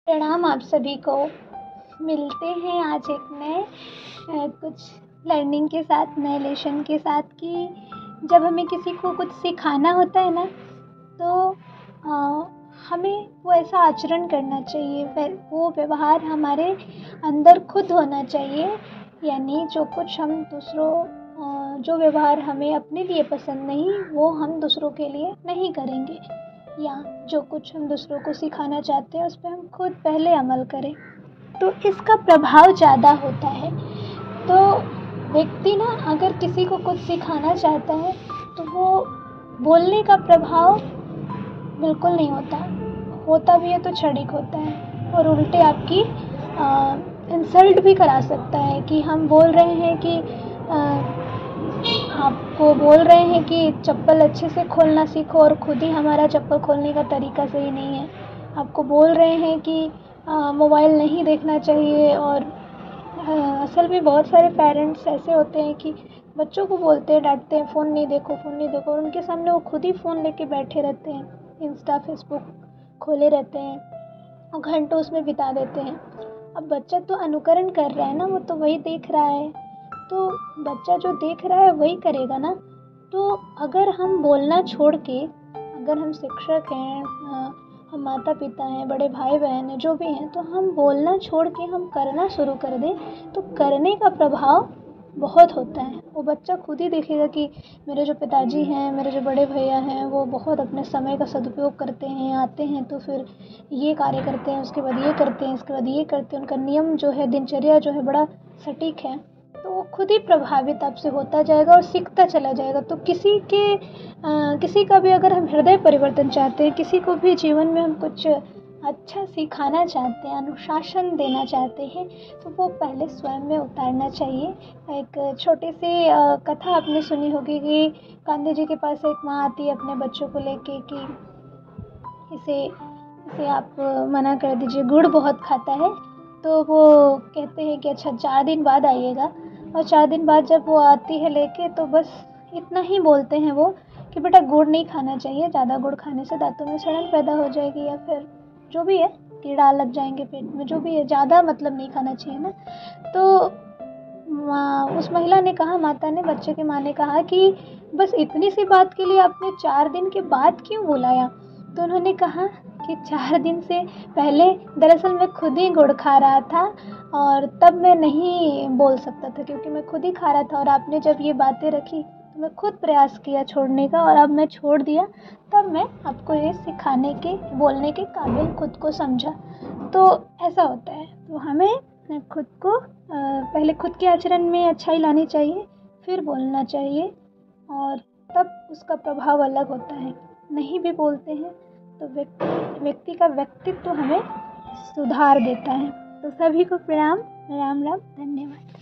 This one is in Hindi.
प्रणाम आप सभी को। मिलते हैं आज एक नए कुछ लर्निंग के साथ, नए लेसन के साथ कि जब हमें किसी को कुछ सिखाना होता है ना, तो हमें वो ऐसा आचरण करना चाहिए, वो व्यवहार हमारे अंदर खुद होना चाहिए। यानी जो कुछ हम जो व्यवहार हमें अपने लिए पसंद नहीं, वो हम दूसरों के लिए नहीं करेंगे, या जो कुछ हम दूसरों को सिखाना चाहते हैं उस पर हम खुद पहले अमल करें, तो इसका प्रभाव ज़्यादा होता है। तो व्यक्ति ना अगर किसी को कुछ सिखाना चाहता है तो वो बोलने का प्रभाव बिल्कुल नहीं होता भी है तो क्षणिक होता है, और उल्टे आपकी इंसल्ट भी करा सकता है कि हम बोल रहे हैं कि आपको बोल रहे हैं कि चप्पल अच्छे से खोलना सीखो, और खुद ही हमारा चप्पल खोलने का तरीका सही नहीं है। आपको बोल रहे हैं कि मोबाइल नहीं देखना चाहिए, और असल में बहुत सारे पेरेंट्स ऐसे होते हैं कि बच्चों को बोलते हैं, डांटते हैं, फ़ोन नहीं देखो, और उनके सामने वो खुद ही फ़ोन लेके बैठे रहते हैं, इंस्टा फेसबुक खोले रहते हैं और घंटों उसमें बिता देते हैं। अब बच्चा तो अनुकरण कर रहा है ना, वो तो वही देख रहा है, तो बच्चा जो देख रहा है वही करेगा ना। तो अगर हम बोलना छोड़ के, अगर हम शिक्षक हैं, हम माता पिता हैं, बड़े भाई बहन हैं, जो भी हैं, तो हम बोलना छोड़ के हम करना शुरू कर दें, तो करने का प्रभाव बहुत होता है। वो बच्चा खुद ही देखेगा कि मेरे जो पिताजी हैं, मेरे जो बड़े भैया हैं, वो बहुत अपने समय का सदुपयोग करते हैं, आते हैं तो फिर ये कार्य करते हैं, उसके बाद ये करते हैं, इसके बाद ये करते हैं, उनका नियम जो है, दिनचर्या जो है, बड़ा सटीक है। तो वो खुद ही प्रभावित आपसे होता जाएगा और सीखता चला जाएगा। तो किसी का भी अगर हम हृदय परिवर्तन चाहते हैं, किसी को भी जीवन में हम कुछ अच्छा सिखाना चाहते हैं, अनुशासन देना चाहते हैं, तो वो पहले स्वयं में उतारना चाहिए। एक छोटी सी कथा आपने सुनी होगी कि गांधी जी के पास एक माँ आती है अपने बच्चों को लेके कि इसे आप मना कर दीजिए, गुड़ बहुत खाता है। तो वो कहते हैं कि अच्छा 4 दिन बाद आइएगा, और 4 दिन बाद जब वो आती है लेके, तो बस इतना ही बोलते हैं वो कि बेटा गुड़ नहीं खाना चाहिए, ज़्यादा गुड़ खाने से दांतों में सड़न पैदा हो जाएगी, या फिर जो भी है, कीड़ा लग जाएंगे पेट में, जो भी है, ज़्यादा मतलब नहीं खाना चाहिए ना। तो उस महिला ने कहा, माता ने, बच्चे की माँ ने कहा कि बस इतनी सी बात के लिए आपने 4 दिन के बाद क्यों बुलाया? तो उन्होंने कहा कि 4 दिन से पहले दरअसल मैं खुद ही गुड़ खा रहा था, और तब मैं नहीं बोल सकता था क्योंकि मैं खुद ही खा रहा था, और आपने जब ये बातें रखी तो मैं खुद प्रयास किया छोड़ने का, और अब मैं छोड़ दिया, तब मैं आपको ये सिखाने के, बोलने के काबिल खुद को समझा। तो ऐसा होता है। तो हमें खुद को पहले खुद के आचरण में अच्छाई लानी चाहिए, फिर बोलना चाहिए, और तब उसका प्रभाव अलग होता है। नहीं भी बोलते हैं तो व्यक्ति का व्यक्तित्व हमें सुधार देता है। तो सभी को प्रणाम, राम राम, धन्यवाद।